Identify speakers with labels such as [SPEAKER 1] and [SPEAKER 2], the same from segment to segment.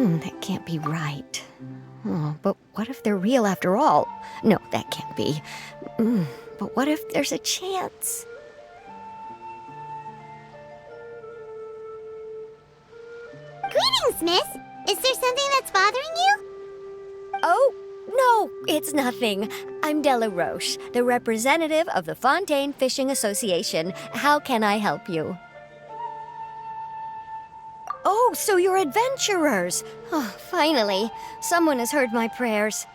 [SPEAKER 1] That can't be right. Oh, but what if they're real after all? No, that can't be. But what if there's a chance?
[SPEAKER 2] Greetings, miss. Is there something that's bothering you?
[SPEAKER 1] Oh, no, it's nothing. I'm Della Roche, the representative of the Fontaine Fishing Association. How can I help you? Oh, so you're adventurers. Oh, finally. Someone has heard my prayers.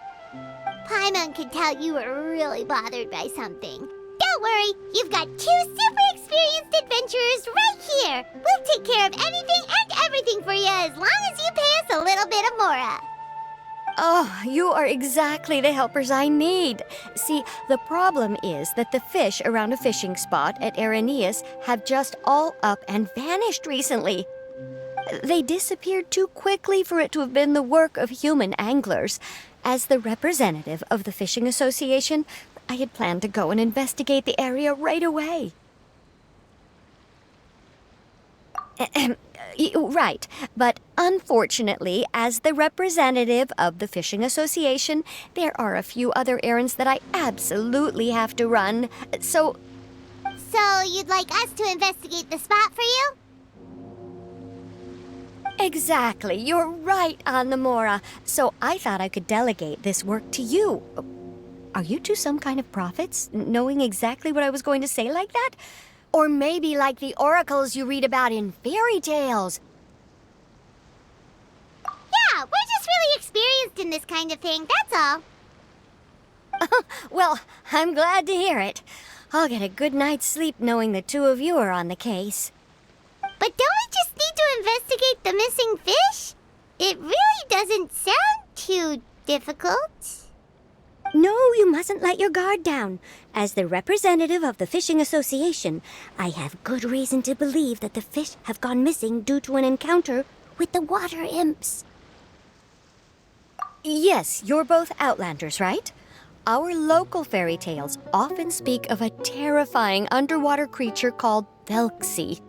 [SPEAKER 2] Paimon could tell you were really bothered by something. Don't worry, you've got 2 super experienced adventurers right here. We'll take care of anything and everything for you as long as you pay us a little bit of mora.
[SPEAKER 1] Oh, you are exactly the helpers I need. See, the problem is that the fish around a fishing spot at Irenaeus have just all up and vanished recently. They disappeared too quickly for it to have been the work of human anglers. As the representative of the Fishing Association, I had planned to go and investigate the area right away. Right, but unfortunately, as the representative of the Fishing Association, there are a few other errands that I absolutely have to run, so...
[SPEAKER 2] So you'd like us to investigate the spot for you?
[SPEAKER 1] Exactly, you're right on the mora. So I thought I could delegate this work to you. Are you two some kind of prophets, knowing exactly what I was going to say like that? Or maybe like the oracles you read about in fairy tales?
[SPEAKER 2] Yeah, we're just really experienced in this kind of thing, that's all.
[SPEAKER 1] Well, I'm glad to hear it. I'll get a good night's sleep knowing the two of you are on the case.
[SPEAKER 2] But don't we just need to investigate the missing fish? It really doesn't sound too difficult.
[SPEAKER 1] No, you mustn't let your guard down. As the representative of the Fishing Association, I have good reason to believe that the fish have gone missing due to an encounter with the water imps. Yes, you're both Outlanders, right? Our local fairy tales often speak of a terrifying underwater creature called Thelxie.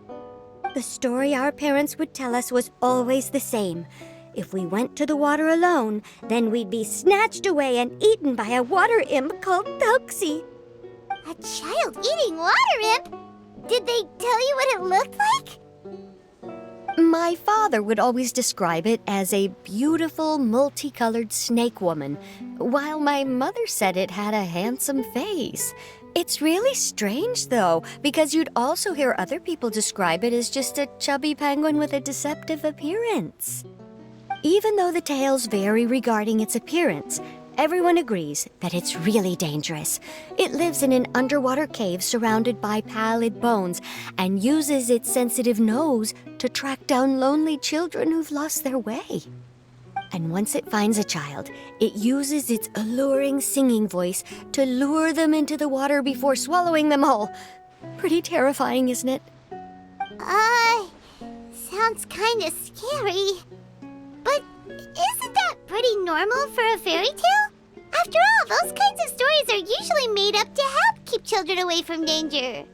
[SPEAKER 1] The story our parents would tell us was always the same. If we went to the water alone, then we'd be snatched away and eaten by a water imp called Thelxie.
[SPEAKER 2] A child-eating water imp? Did they tell you what it looked like?
[SPEAKER 1] My father would always describe it as a beautiful, multicolored snake woman, while my mother said it had a handsome face. It's really strange, though, because you'd also hear other people describe it as just a chubby penguin with a deceptive appearance. Even though the tales vary regarding its appearance, everyone agrees that it's really dangerous. It lives in an underwater cave surrounded by pallid bones and uses its sensitive nose to track down lonely children who've lost their way. And once it finds a child, it uses its alluring singing voice to lure them into the water before swallowing them all. Pretty terrifying, isn't it?
[SPEAKER 2] Sounds kinda scary. But isn't that pretty normal for a fairy tale? After all, those kinds of stories are usually made up to help keep children away from danger.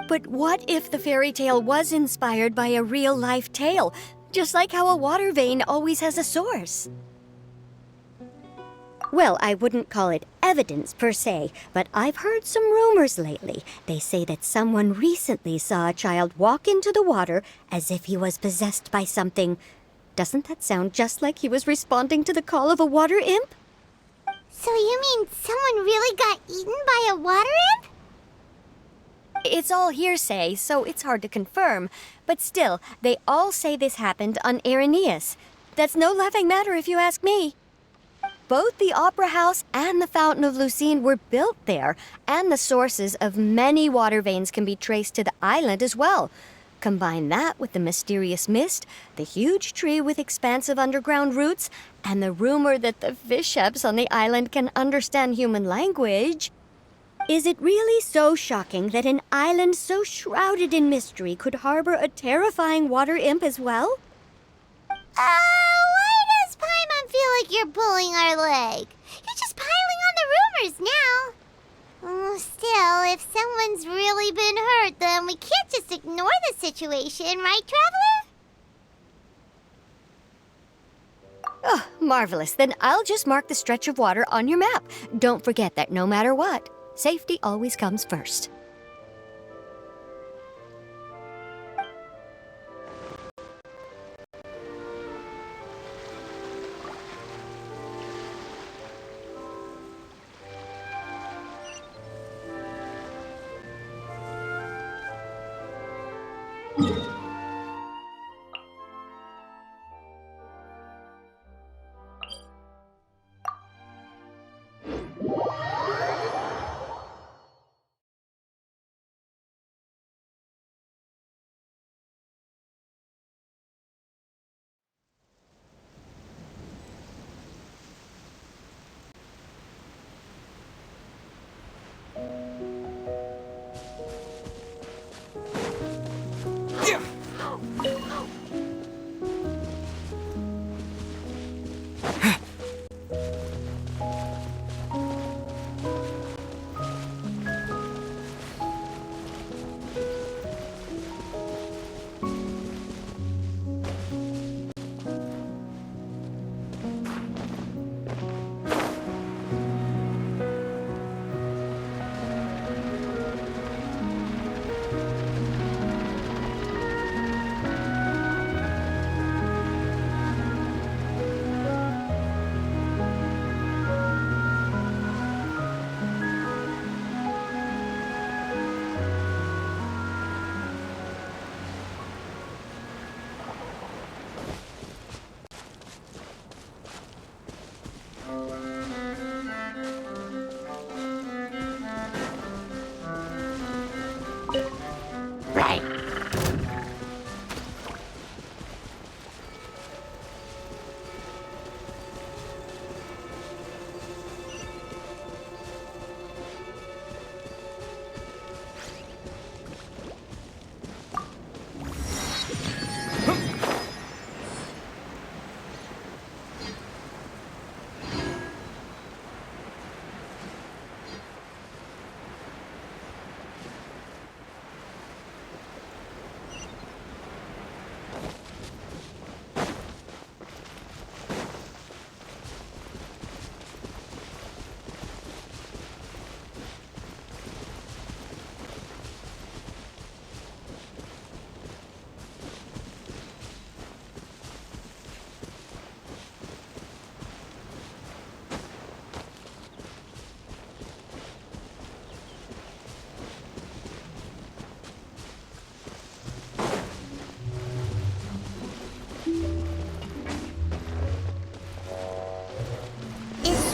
[SPEAKER 1] But what if the fairy tale was inspired by a real-life tale? Just like how a water vein always has a source. Well, I wouldn't call it evidence per se, but I've heard some rumors lately. They say that someone recently saw a child walk into the water as if he was possessed by something. Doesn't that sound just like he was responding to the call of a water imp?
[SPEAKER 2] So you mean someone really got eaten by a water imp?
[SPEAKER 1] It's all hearsay, so it's hard to confirm. But still, they all say this happened on Irenaeus. That's no laughing matter if you ask me. Both the Opera House and the Fountain of Lucine were built there, and the sources of many water veins can be traced to the island as well. Combine that with the mysterious mist, the huge tree with expansive underground roots, and the rumor that the fish-eps on the island can understand human language. Is it really so shocking that an island so shrouded in mystery could harbor a terrifying water imp as well?
[SPEAKER 2] Why does Paimon feel like you're pulling our leg? You're just piling on the rumors now. Still, if someone's really been hurt, then we can't just ignore the situation, right, Traveler?
[SPEAKER 1] Marvelous. Then I'll just mark the stretch of water on your map. Don't forget that no matter what, safety always comes first.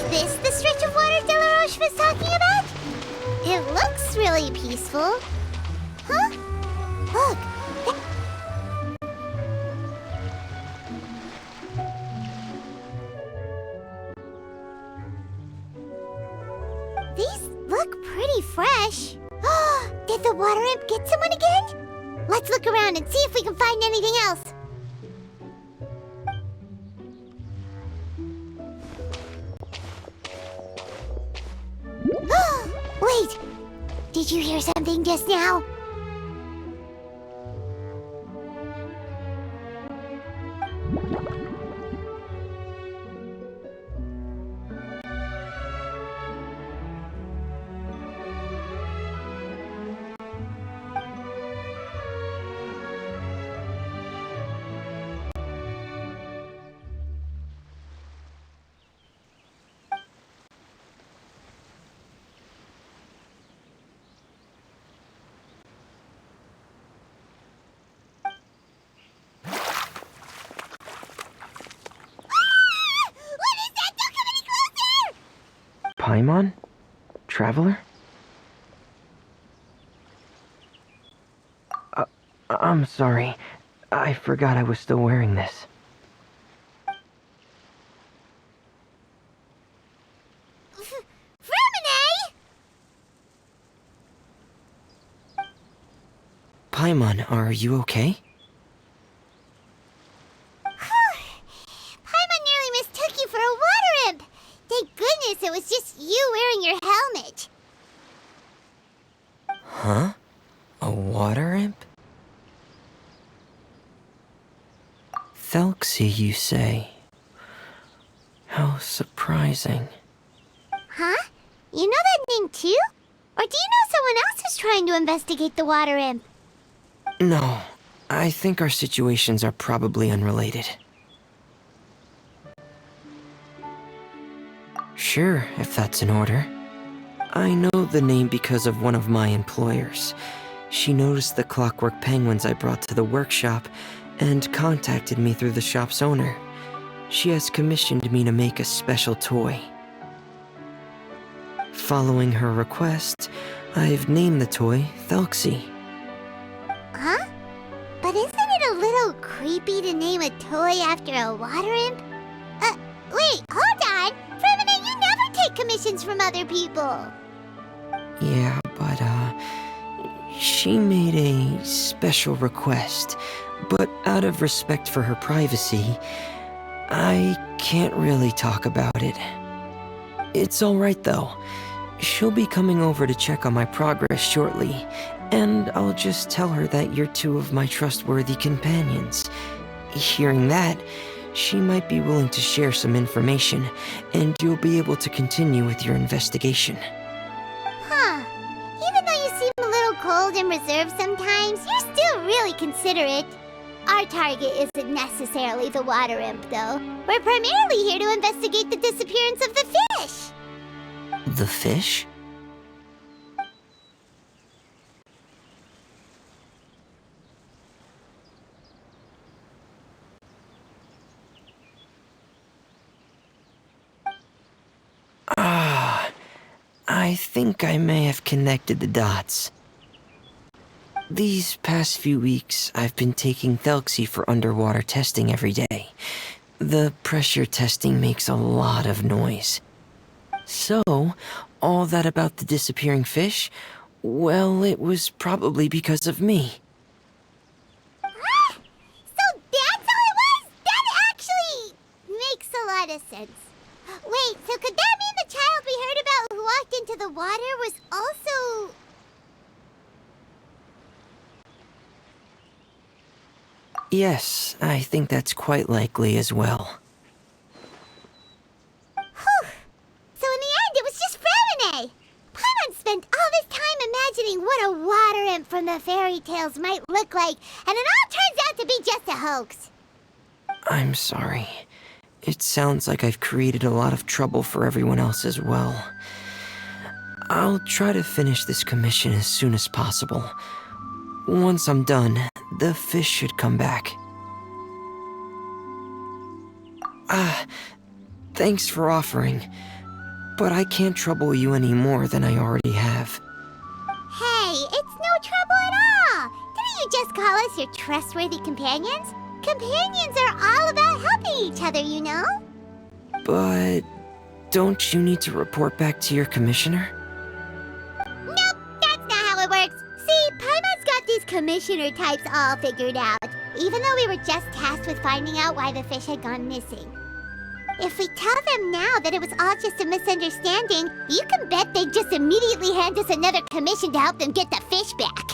[SPEAKER 2] This the stretch of water Delaroche was talking about? It looks really peaceful. Huh? Look. These look pretty fresh. Did the water imp get someone again? Let's look around and see if we can find anything else. Wait! Did you hear something just now?
[SPEAKER 3] Paimon? Traveler? I'm sorry. I forgot I was still wearing this.
[SPEAKER 2] Freminet!
[SPEAKER 3] Paimon, are you okay?
[SPEAKER 2] Paimon nearly mistook you for a water imp! Thank goodness it was just you wearing your helmet.
[SPEAKER 3] Huh? A water imp? Thelxie, you say? surprising.
[SPEAKER 2] Huh? You know that name too? Or do you know someone else who's trying to investigate the water imp?
[SPEAKER 3] No, I think our situations are probably unrelated. Sure, if that's in order. I know the name because of one of my employers. She noticed the clockwork penguins I brought to the workshop and contacted me through the shop's owner. She has commissioned me to make a special toy. Following her request, I've named the toy Thelxie.
[SPEAKER 2] Huh? But isn't it a little creepy to name a toy after a water imp? Wait, hold on! Freminet, you never take commissions from other people!
[SPEAKER 3] Yeah, but, she made a special request, but out of respect for her privacy, I can't really talk about it. It's alright though. She'll be coming over to check on my progress shortly, and I'll just tell her that you're two of my trustworthy companions. Hearing that, she might be willing to share some information, and you'll be able to continue with your investigation.
[SPEAKER 2] Huh. Even though you seem a little cold and reserved sometimes, you're still really considerate. Our target isn't necessarily the water imp, though. We're primarily here to investigate the disappearance of the fish.
[SPEAKER 3] The fish? I think I may have connected the dots. These past few weeks, I've been taking Thelxie for underwater testing every day. The pressure testing makes a lot of noise. So, all that about the disappearing fish? Well, it was probably because of me.
[SPEAKER 2] Ah! So that's all it was? That actually makes a lot of sense. Wait, so could that mean the child we heard about who walked into the water was also...
[SPEAKER 3] Yes, I think that's quite likely as well.
[SPEAKER 2] Whew. So in the end, it was just Freminet. Paimon spent all this time imagining what a water imp from the fairy tales might look like, and it all turns out to be just a hoax.
[SPEAKER 3] I'm sorry. It sounds like I've created a lot of trouble for everyone else as well. I'll try to finish this commission as soon as possible. Once I'm done, the fish should come back. Thanks for offering, but I can't trouble you any more than I already have.
[SPEAKER 2] Hey, it's no trouble at all. Didn't you just call us your trustworthy companions? Companions are all about helping each other, you know?
[SPEAKER 3] But don't you need to report back to your commissioner?
[SPEAKER 2] Nope, that's not how it works. See, Paimon's got these commissioner types all figured out, even though we were just tasked with finding out why the fish had gone missing. If we tell them now that it was all just a misunderstanding, you can bet they'd just immediately hand us another commission to help them get the fish back.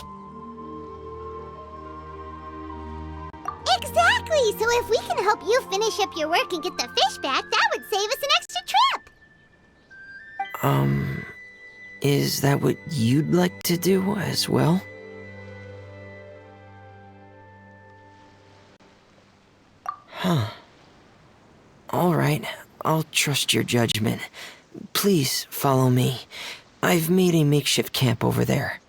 [SPEAKER 2] Exactly! So if we can help you finish up your work and get the fish back, that would save us an extra trip!
[SPEAKER 3] Is that what you'd like to do as well? Huh. Alright, I'll trust your judgment. Please follow me. I've made a makeshift camp over there.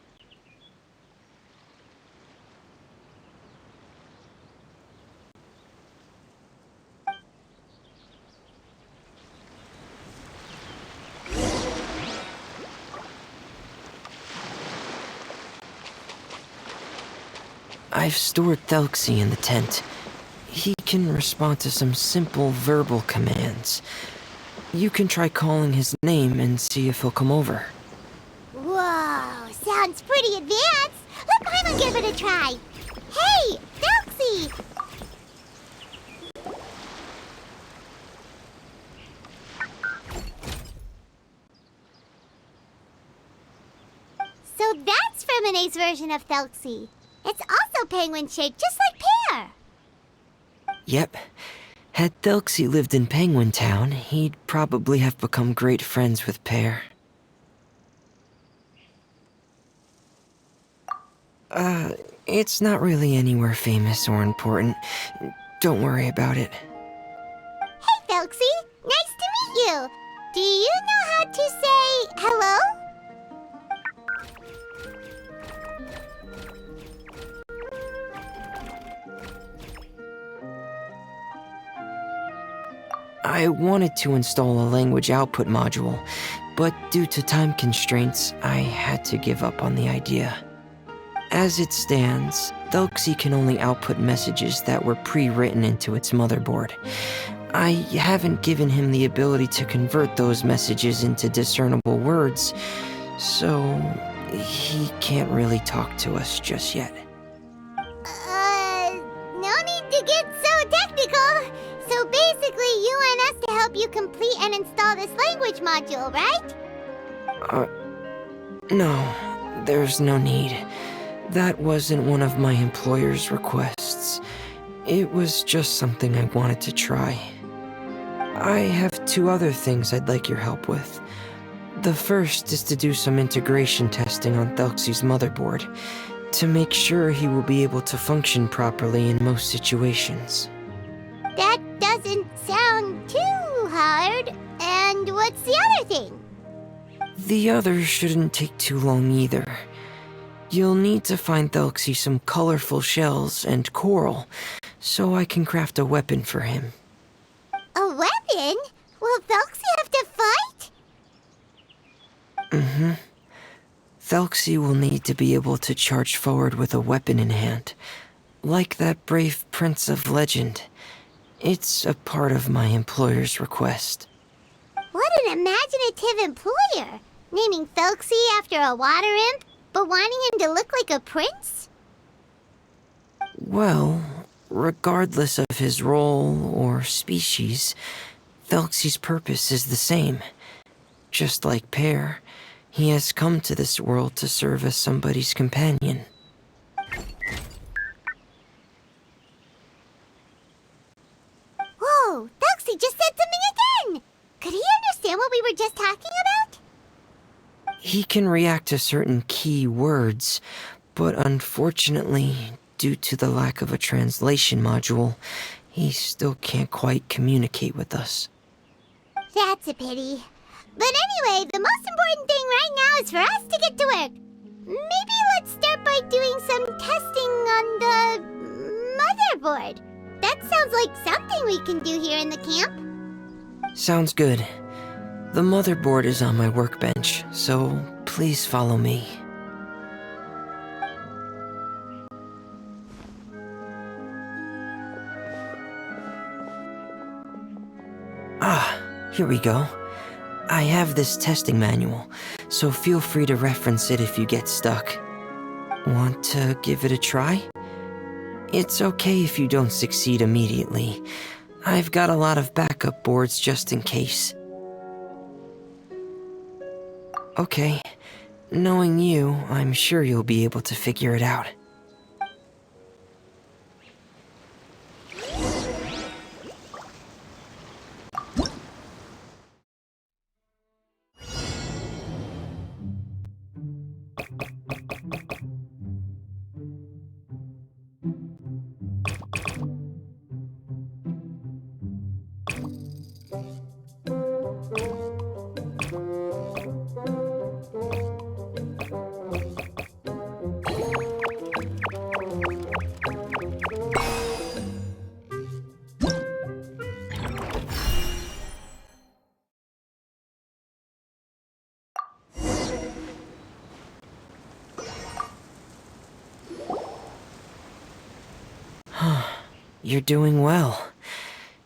[SPEAKER 3] I've stored Thelxie in the tent. He can respond to some simple verbal commands. You can try calling his name and see if he'll come over.
[SPEAKER 2] Whoa, sounds pretty advanced. Let Paimon give it a try. Hey, Thelxie! So that's Freminet's version of Thelxie. It's also penguin-shaped, just like Pear.
[SPEAKER 3] Yep. Had Thelxie lived in Penguin Town, he'd probably have become great friends with Pear. It's not really anywhere famous or important. Don't worry about it.
[SPEAKER 2] Hey, Felxie! Nice to meet you! Do you know how to say hello?
[SPEAKER 3] I wanted to install a language output module, but due to time constraints, I had to give up on the idea. As it stands, Thelxie can only output messages that were pre-written into its motherboard. I haven't given him the ability to convert those messages into discernible words, so he can't really talk to us just yet.
[SPEAKER 2] No need to get so technical. So basically, you want us to help you complete and install this language module, right?
[SPEAKER 3] No, there's no need. That wasn't one of my employer's requests. It was just something I wanted to try. I have 2 other things I'd like your help with. The first is to do some integration testing on Thelxie's motherboard, to make sure he will be able to function properly in most situations.
[SPEAKER 2] That doesn't sound too hard. And what's the other thing?
[SPEAKER 3] The other shouldn't take too long either. You'll need to find Thelxie some colorful shells and coral, so I can craft a weapon for him.
[SPEAKER 2] A weapon? Will Felxie have to fight?
[SPEAKER 3] Mm-hmm. Thelxie will need to be able to charge forward with a weapon in hand, like that brave prince of legend. It's a part of my employer's request.
[SPEAKER 2] What an imaginative employer! Naming Felxie after a water imp, but wanting him to look like a prince?
[SPEAKER 3] Well, regardless of his role or species, Thelxie's purpose is the same. Just like Pear, he has come to this world to serve as somebody's companion.
[SPEAKER 2] Whoa, Felxie just said something again! Could he understand what we were just talking about?
[SPEAKER 3] He can react to certain key words, but unfortunately, due to the lack of a translation module, he still can't quite communicate with us.
[SPEAKER 2] That's a pity. But anyway, the most important thing right now is for us to get to work. Maybe let's start by doing some testing on the motherboard. That sounds like something we can do here in the camp.
[SPEAKER 3] Sounds good. The motherboard is on my workbench, so please follow me. Here we go. I have this testing manual, so feel free to reference it if you get stuck. Want to give it a try? It's okay if you don't succeed immediately. I've got a lot of backup boards just in case. Okay, knowing you, I'm sure you'll be able to figure it out. You're doing well.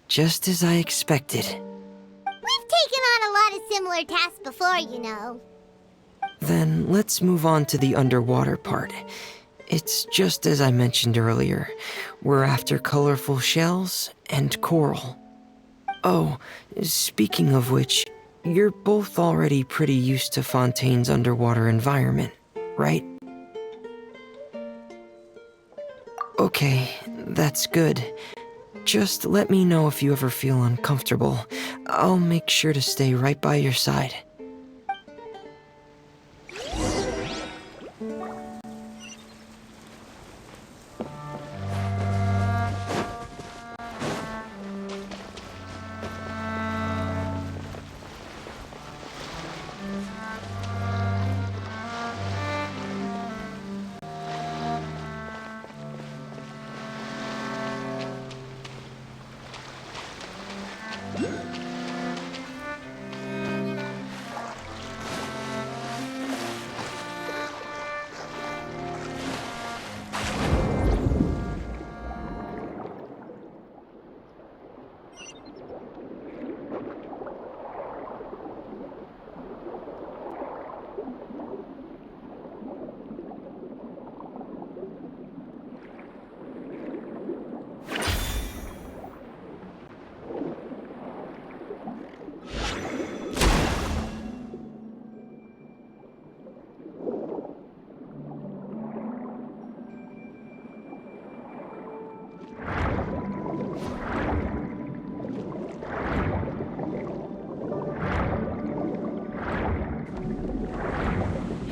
[SPEAKER 3] Just as I expected.
[SPEAKER 2] We've taken on a lot of similar tasks before, you know.
[SPEAKER 3] Then let's move on to the underwater part. It's just as I mentioned earlier. We're after colorful shells and coral. Oh, speaking of which, you're both already pretty used to Fontaine's underwater environment, right? Okay, that's good. Just let me know if you ever feel uncomfortable. I'll make sure to stay right by your side.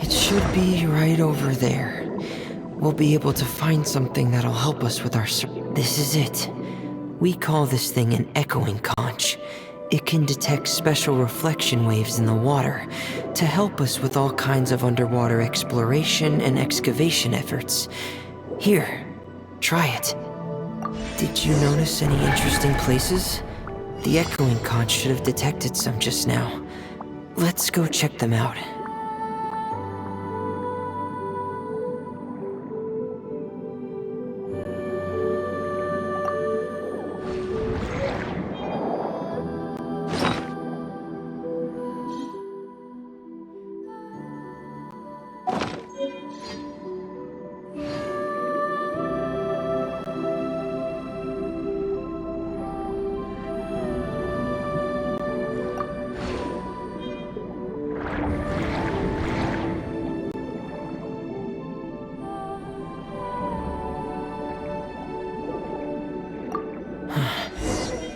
[SPEAKER 3] It should be right over there. We'll be able to find something that'll help us with our This is it. We call this thing an echoing conch. It can detect special reflection waves in the water to help us with all kinds of underwater exploration and excavation efforts. Here, try it. Did you notice any interesting places? The echoing conch should have detected some just now. Let's go check them out.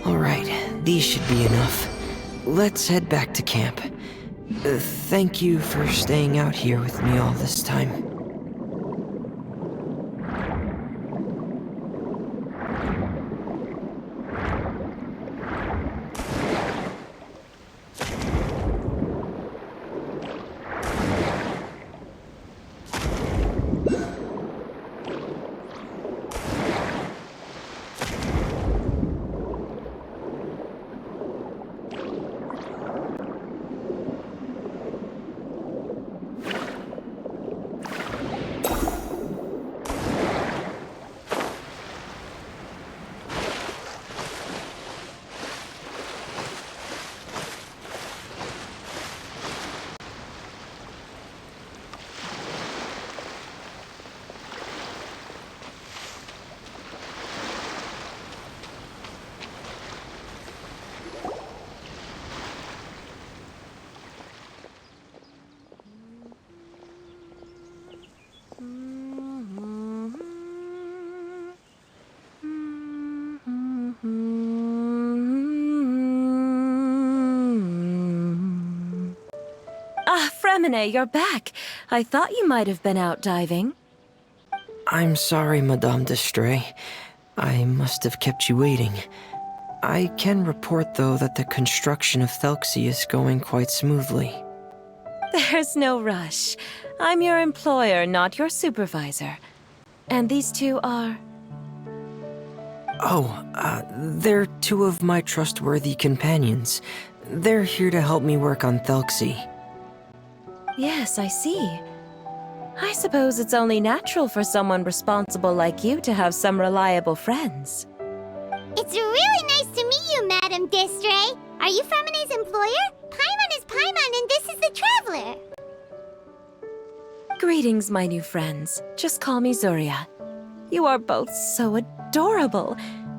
[SPEAKER 3] Alright, these should be enough. Let's head back to camp. Thank you for staying out here with me all this time.
[SPEAKER 4] Freminet, you're back. I thought you might have been out diving.
[SPEAKER 3] I'm sorry, Madame d'Estray. I must have kept you waiting. I can report, though, that the construction of Thelxie is going quite smoothly.
[SPEAKER 4] There's no rush. I'm your employer, not your supervisor. And these two are...
[SPEAKER 3] They're two of my trustworthy companions. They're here to help me work on Thelxie.
[SPEAKER 4] Yes, I see. I suppose it's only natural for someone responsible like you to have some reliable friends.
[SPEAKER 2] It's really nice to meet you, Madame d'Estray. Are you Freminet's employer? Paimon is Paimon, and this is the Traveler.
[SPEAKER 4] Greetings, my new friends. Just call me Zuria. You are both so adorable.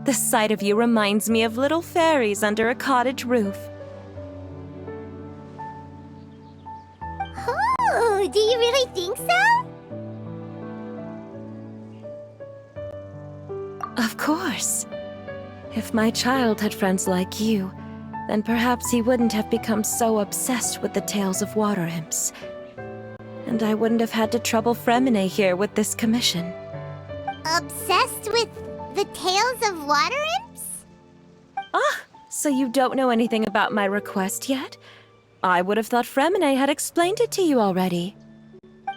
[SPEAKER 4] The sight of you reminds me of little fairies under a cottage roof.
[SPEAKER 2] Oh, do you really think so?
[SPEAKER 4] Of course. If my child had friends like you, then perhaps he wouldn't have become so obsessed with the tales of water imps. And I wouldn't have had to trouble Freminet here with this commission.
[SPEAKER 2] Obsessed with the tales of water imps?
[SPEAKER 4] Ah, so you don't know anything about my request yet? I would have thought Freminet had explained it to you already.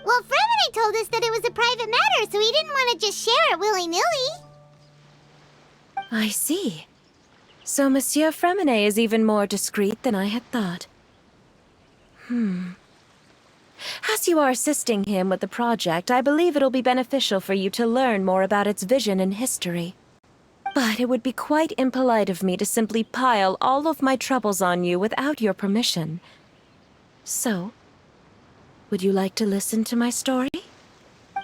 [SPEAKER 2] Well, Freminet told us that it was a private matter, so he didn't want to just share it willy-nilly.
[SPEAKER 4] I see. So Monsieur Freminet is even more discreet than I had thought. As you are assisting him with the project, I believe it'll be beneficial for you to learn more about its vision and history. But it would be quite impolite of me to simply pile all of my troubles on you without your permission. So, would you like to listen to my story?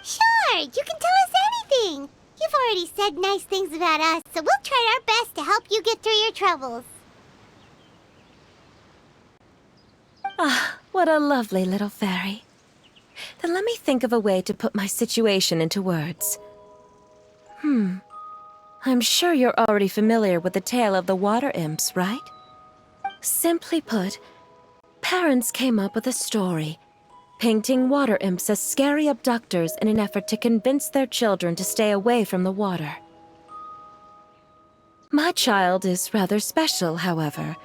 [SPEAKER 2] Sure, you can tell us anything. You've already said nice things about us, so we'll try our best to help you get through your troubles.
[SPEAKER 4] Ah, what a lovely little fairy. Then let me think of a way to put my situation into words. I'm sure you're already familiar with the tale of the water imps, right? Simply put, parents came up with a story, painting water imps as scary abductors in an effort to convince their children to stay away from the water. My child is rather special, however.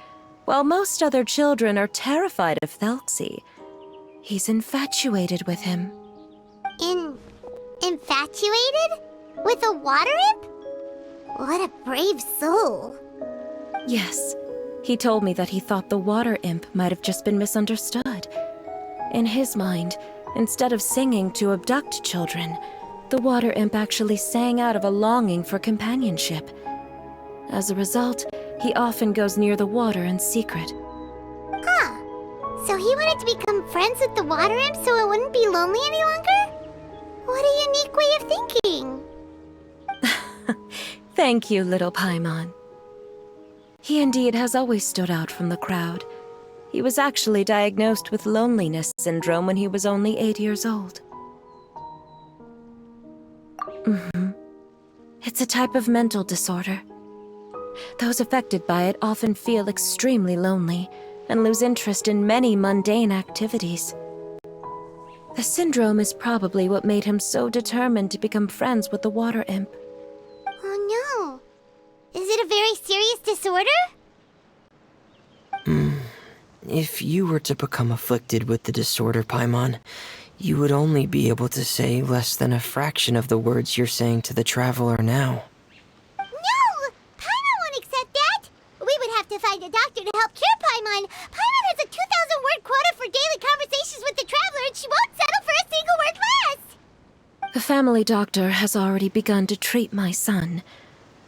[SPEAKER 4] While most other children are terrified of Thelxie, he's infatuated with him.
[SPEAKER 2] Infatuated? With a water imp? What a brave soul.
[SPEAKER 4] Yes, he told me that he thought the water imp might have just been misunderstood. In his mind, instead of singing to abduct children, the water imp actually sang out of a longing for companionship. As a result, he often goes near the water in secret.
[SPEAKER 2] Huh. So he wanted to become friends with the water imp so it wouldn't be lonely any longer? What a unique way of thinking.
[SPEAKER 4] Thank you, little Paimon. He indeed has always stood out from the crowd. He was actually diagnosed with loneliness syndrome when he was only 8 years old. It's a type of mental disorder. Those affected by it often feel extremely lonely and lose interest in many mundane activities. The syndrome is probably what made him so determined to become friends with the water imp.
[SPEAKER 2] Oh no. Is it a very serious disorder?
[SPEAKER 3] If you were to become afflicted with the disorder, Paimon, you would only be able to say less than a fraction of the words you're saying to the traveler now.
[SPEAKER 2] No! Paimon won't accept that! We would have to find a doctor to help cure Paimon. Paimon has a 2,000-word quota for daily conversations with the traveler, and she won't settle for a single word less!
[SPEAKER 4] The family doctor has already begun to treat my son,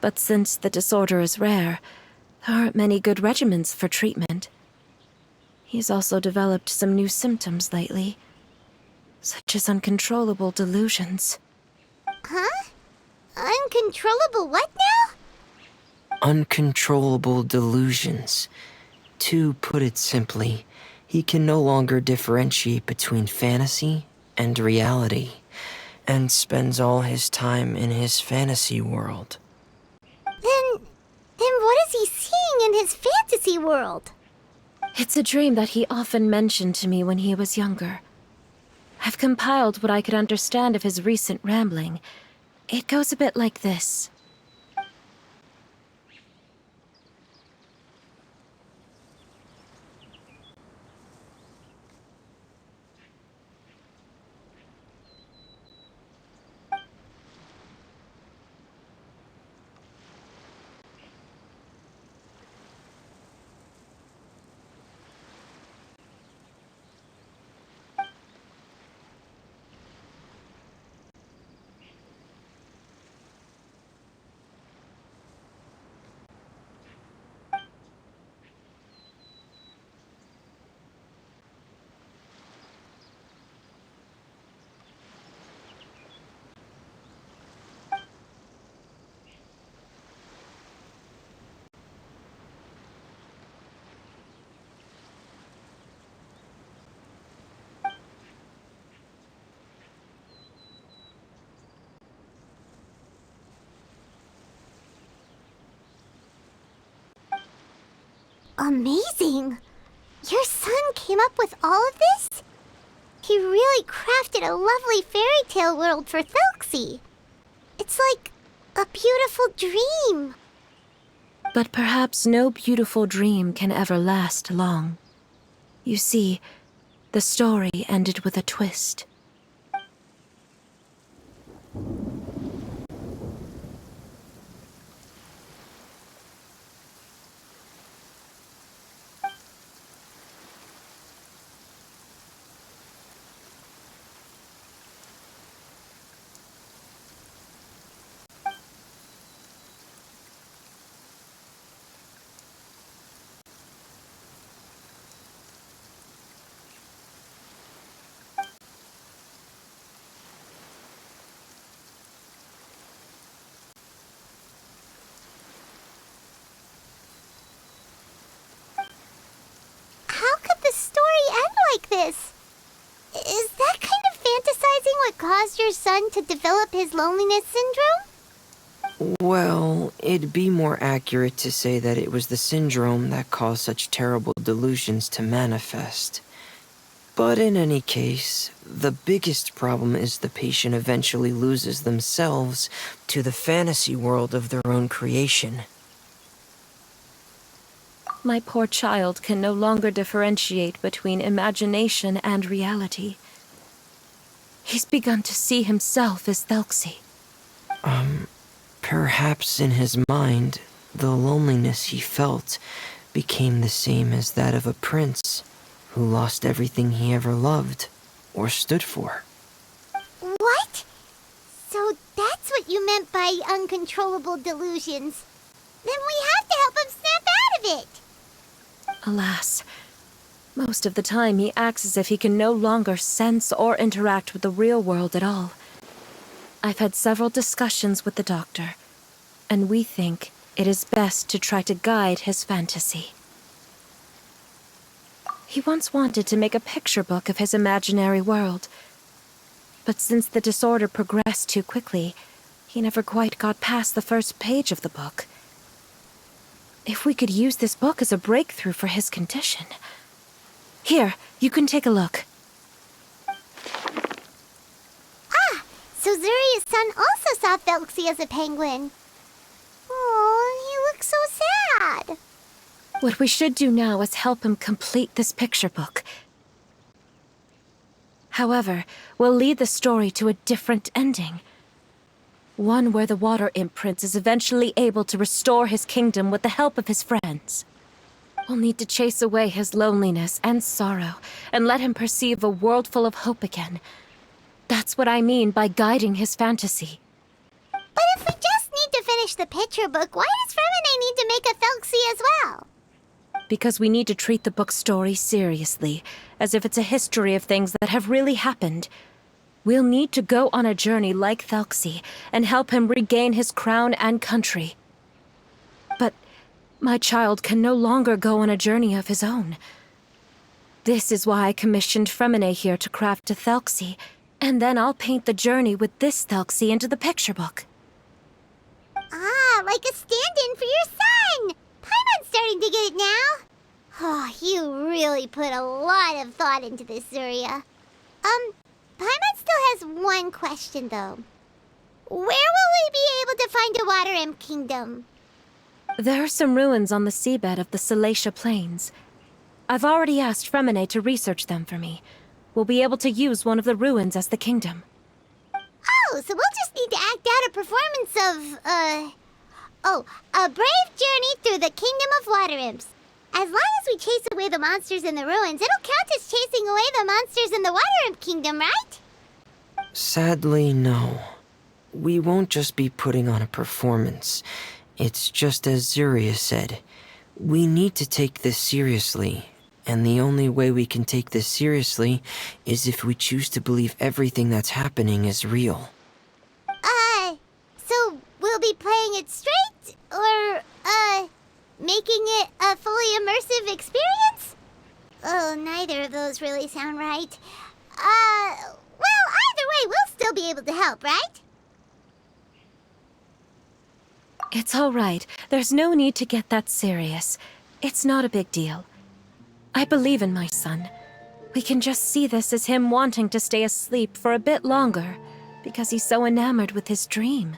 [SPEAKER 4] but since the disorder is rare, there aren't many good regimens for treatment. He's also developed some new symptoms lately, such as uncontrollable delusions.
[SPEAKER 2] Huh? Uncontrollable what now?
[SPEAKER 3] Uncontrollable delusions. To put it simply, he can no longer differentiate between fantasy and reality, and spends all his time in his fantasy world.
[SPEAKER 2] Then what is he seeing in his fantasy world?
[SPEAKER 4] It's a dream that he often mentioned to me when he was younger. I've compiled what I could understand of his recent rambling. It goes a bit like this.
[SPEAKER 2] Amazing! Your son came up with all of this? He really crafted a lovely fairy tale world for Thelxie. It's like a beautiful dream.
[SPEAKER 4] But perhaps no beautiful dream can ever last long. You see, the story ended with a twist.
[SPEAKER 2] How could the story end like this? Is that kind of fantasizing what caused your son to develop his loneliness syndrome?
[SPEAKER 3] Well, it'd be more accurate to say that it was the syndrome that caused such terrible delusions to manifest. But in any case, the biggest problem is the patient eventually loses themselves to the fantasy world of their own creation.
[SPEAKER 4] My poor child can no longer differentiate between imagination and reality. He's begun to see himself as Thelxie.
[SPEAKER 3] Perhaps in his mind, the loneliness he felt became the same as that of a prince who lost everything he ever loved or stood for.
[SPEAKER 2] What? So that's what you meant by uncontrollable delusions. Then we have to help him snap out of it.
[SPEAKER 4] Alas, most of the time he acts as if he can no longer sense or interact with the real world at all. I've had several discussions with the doctor, and we think it is best to try to guide his fantasy. He once wanted to make a picture book of his imaginary world, but since the disorder progressed too quickly, he never quite got past the first page of the book. If we could use this book as a breakthrough for his condition. Here, you can take a look.
[SPEAKER 2] So Zuria's son also saw Thelxie as a penguin. Oh, he looks so sad.
[SPEAKER 4] What we should do now is help him complete this picture book. However, we'll lead the story to a different ending. One where the Water Imp Prince is eventually able to restore his kingdom with the help of his friends. We'll need to chase away his loneliness and sorrow, and let him perceive a world full of hope again. That's what I mean by guiding his fantasy.
[SPEAKER 2] But if we just need to finish the picture book, why does Freminet need to make a Thelxie as well?
[SPEAKER 4] Because we need to treat the book's story seriously, as if it's a history of things that have really happened. We'll need to go on a journey like Thelxie, and help him regain his crown and country. But my child can no longer go on a journey of his own. This is why I commissioned Freminet here to craft a Thelxie, and then I'll paint the journey with this Thelxie into the picture book.
[SPEAKER 2] Ah, like a stand-in for your son! Paimon's starting to get it now. Oh, you really put a lot of thought into this, Zuria. Paimon still has one question, though. Where will we be able to find a Water Imp Kingdom?
[SPEAKER 4] There are some ruins on the seabed of the Salacia Plains. I've already asked Freminet to research them for me. We'll be able to use one of the ruins as the kingdom.
[SPEAKER 2] Oh, so we'll just need to act out a performance of, a brave journey through the Kingdom of Water Imps. As long as we chase away the monsters in the ruins, it'll count as chasing away the monsters in the Water Imp Kingdom, right?
[SPEAKER 3] Sadly, no. We won't just be putting on a performance. It's just as Zuria said. We need to take this seriously. And the only way we can take this seriously is if we choose to believe everything that's happening is real.
[SPEAKER 2] So we'll be playing it straight? Or, making it a fully immersive experience? Oh, neither of those really sound right. Well, either way, we'll still be able to help, right?
[SPEAKER 4] It's all right. There's no need to get that serious. It's not a big deal. I believe in my son. We can just see this as him wanting to stay asleep for a bit longer because he's so enamored with his dream.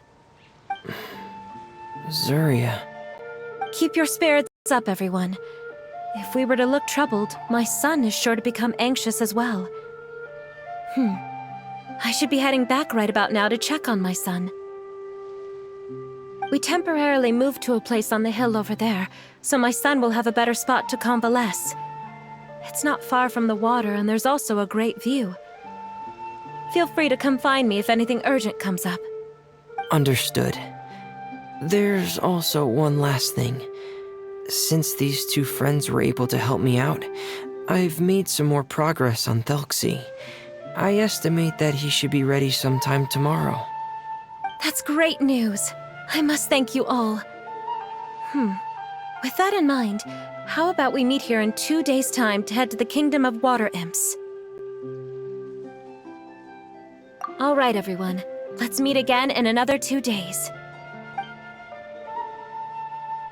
[SPEAKER 3] Zuria.
[SPEAKER 4] Keep your spirits up, everyone. If we were to look troubled, my son is sure to become anxious as well. I should be heading back right about now to check on my son. We temporarily moved to a place on the hill over there, so my son will have a better spot to convalesce. It's not far from the water, and there's also a great view. Feel free to come find me if anything urgent comes up.
[SPEAKER 3] Understood. There's also one last thing. Since these two friends were able to help me out, I've made some more progress on Thelxie. I estimate that he should be ready sometime tomorrow.
[SPEAKER 4] That's great news. I must thank you all. With that in mind, how about we meet here in 2 days' time to head to the Kingdom of Water Imps? All right, everyone. Let's meet again in another 2 days.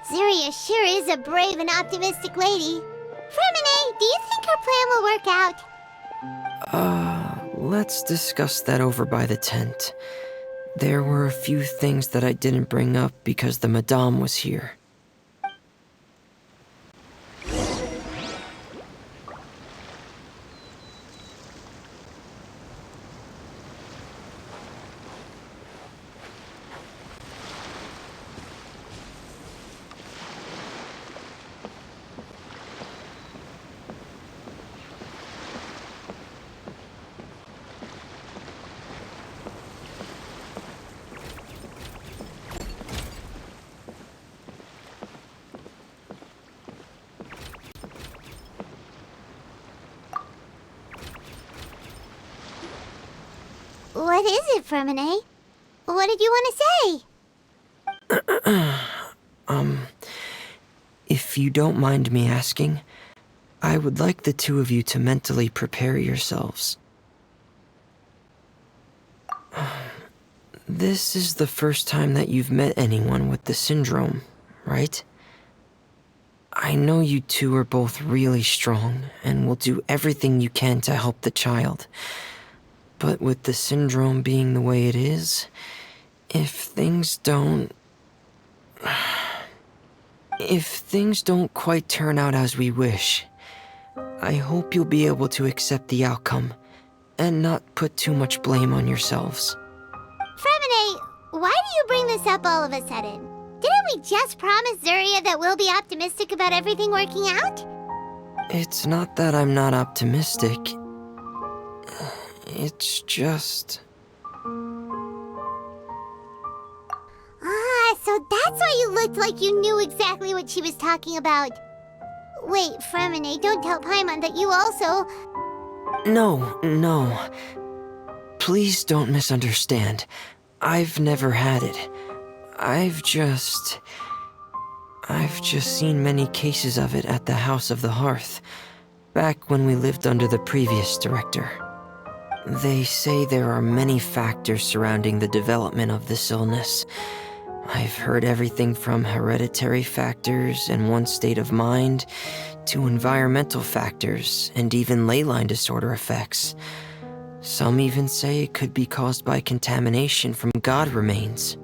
[SPEAKER 2] Zuria sure is a brave and optimistic lady. Freminet, do you think her plan will work out?
[SPEAKER 3] Let's discuss that over by the tent. There were a few things that I didn't bring up because the Madame was here.
[SPEAKER 2] What is it, Freminet? What did you want to say?
[SPEAKER 3] If you don't mind me asking, I would like the two of you to mentally prepare yourselves. This is the first time that you've met anyone with the syndrome, right? I know you two are both really strong and will do everything you can to help the child. But with the syndrome being the way it is, if things don't quite turn out as we wish, I hope you'll be able to accept the outcome and not put too much blame on yourselves.
[SPEAKER 2] Freminet, why do you bring this up all of a sudden? Didn't we just promise Zuria that we'll be optimistic about everything working out?
[SPEAKER 3] It's not that I'm not optimistic. It's just...
[SPEAKER 2] So that's why you looked like you knew exactly what she was talking about. Wait, Freminet, don't tell Paimon that you also...
[SPEAKER 3] No. Please don't misunderstand. I've never had it. I've just seen many cases of it at the House of the Hearth, back when we lived under the previous director. They say there are many factors surrounding the development of this illness. I've heard everything from hereditary factors and one's state of mind, to environmental factors, and even ley line disorder effects. Some even say it could be caused by contamination from god remains.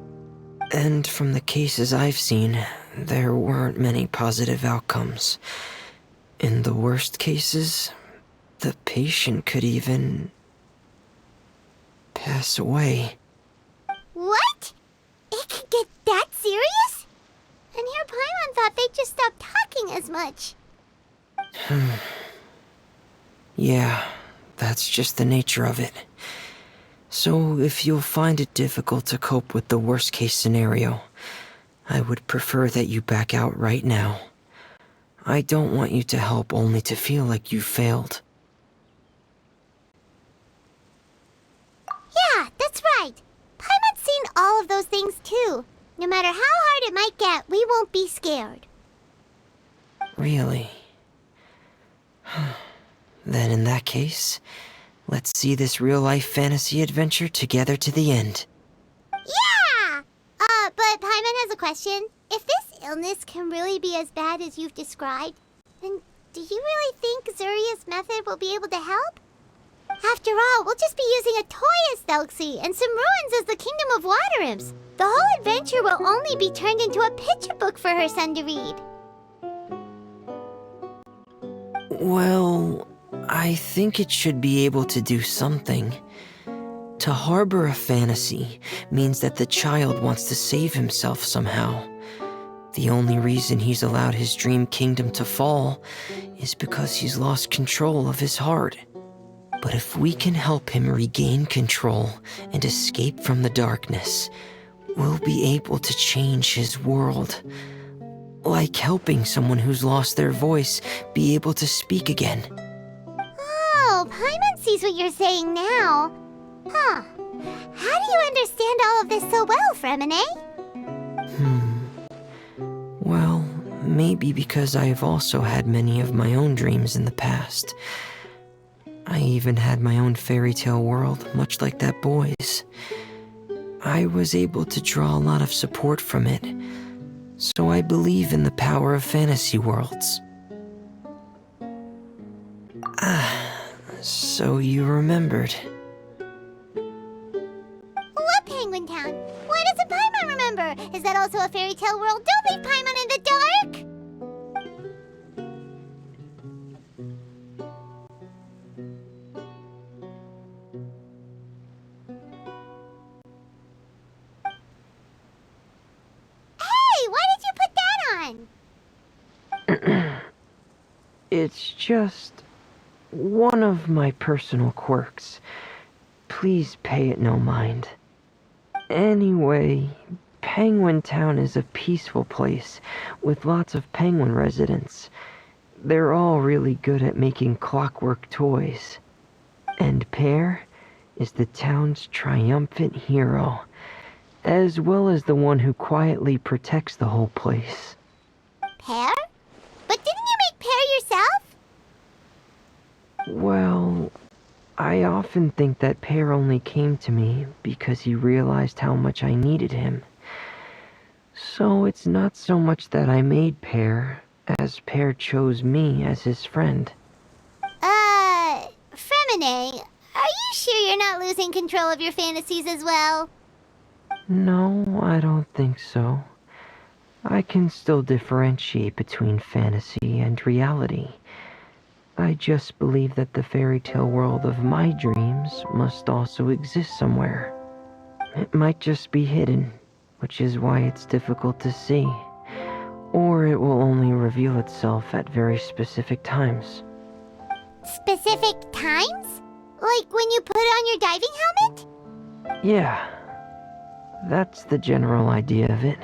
[SPEAKER 3] And from the cases I've seen, there weren't many positive outcomes. In the worst cases, the patient could even pass away.
[SPEAKER 2] What? It could get that serious? And here Paimon thought they'd just stop talking as much.
[SPEAKER 3] Yeah, that's just the nature of it. So if you'll find it difficult to cope with the worst case scenario, I would prefer that you back out right now. I don't want you to help only to feel like you failed.
[SPEAKER 2] Yeah, that's right. Paimon's seen all of those things too. No matter how hard it might get, we won't be scared.
[SPEAKER 3] Really? Then in that case, let's see this real-life fantasy adventure together to the end.
[SPEAKER 2] Yeah! But Paimon has a question. If this illness can really be as bad as you've described, then do you really think Zuria's method will be able to help? After all, we'll just be using a toy as Thelxie and some ruins as the Kingdom of Water Imps. The whole adventure will only be turned into a picture book for her son to read.
[SPEAKER 3] Well, I think it should be able to do something. To harbor a fantasy means that the child wants to save himself somehow. The only reason he's allowed his dream kingdom to fall is because he's lost control of his heart. But if we can help him regain control and escape from the darkness, we'll be able to change his world. Like helping someone who's lost their voice be able to speak again.
[SPEAKER 2] Oh, Paimon sees what you're saying now. Huh. How do you understand all of this so well, Freminet?
[SPEAKER 3] Well, maybe because I have also had many of my own dreams in the past. I even had my own fairy tale world, much like that boy's. I was able to draw a lot of support from it, so I believe in the power of fantasy worlds. So you remembered.
[SPEAKER 2] What Penguin Town? Why doesn't Paimon remember? Is that also a fairy tale world? Don't leave Paimon in the dark! Hey, why did you put that on?
[SPEAKER 3] It's just one of my personal quirks. Please pay it no mind. Anyway, Penguin Town is a peaceful place with lots of penguin residents. They're all really good at making clockwork toys. And Pear is the town's triumphant hero, as well as the one who quietly protects the whole place.
[SPEAKER 2] Pear? But didn't you make Pear yourself?
[SPEAKER 3] Well, I often think that Pear only came to me because he realized how much I needed him. So it's not so much that I made Pear, as Pear chose me as his friend.
[SPEAKER 2] Freminet, are you sure you're not losing control of your fantasies as well?
[SPEAKER 3] No, I don't think so. I can still differentiate between fantasy and reality. I just believe that the fairy tale world of my dreams must also exist somewhere. It might just be hidden, which is why it's difficult to see. Or it will only reveal itself at very specific times.
[SPEAKER 2] Specific times? Like when you put on your diving helmet?
[SPEAKER 3] Yeah, that's the general idea of it.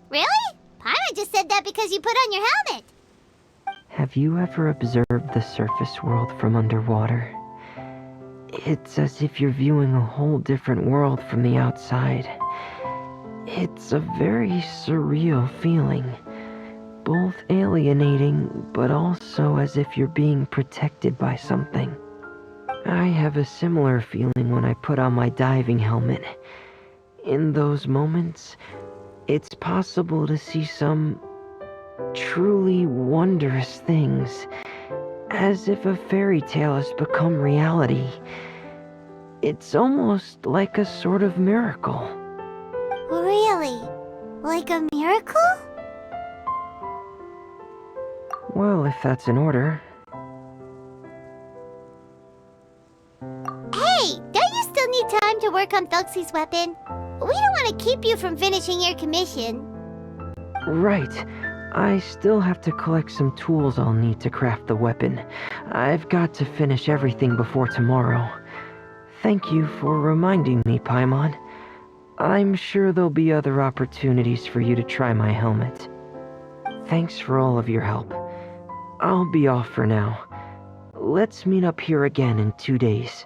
[SPEAKER 2] Really? Paimon just said that because you put on your helmet.
[SPEAKER 3] Have you ever observed the surface world from underwater? It's as if you're viewing a whole different world from the outside. It's a very surreal feeling, both alienating, but also as if you're being protected by something. I have a similar feeling when I put on my diving helmet. In those moments, it's possible to see some truly wondrous things, as if a fairy tale has become reality. It's almost like a sort of miracle.
[SPEAKER 2] Really? Like a miracle?
[SPEAKER 3] Well, if that's in order.
[SPEAKER 2] Hey, don't you still need time to work on Thelxie's weapon? We don't want to keep you from finishing your commission.
[SPEAKER 3] Right. I still have to collect some tools I'll need to craft the weapon. I've got to finish everything before tomorrow. Thank you for reminding me, Paimon. I'm sure there'll be other opportunities for you to try my helmet. Thanks for all of your help. I'll be off for now. Let's meet up here again in 2 days.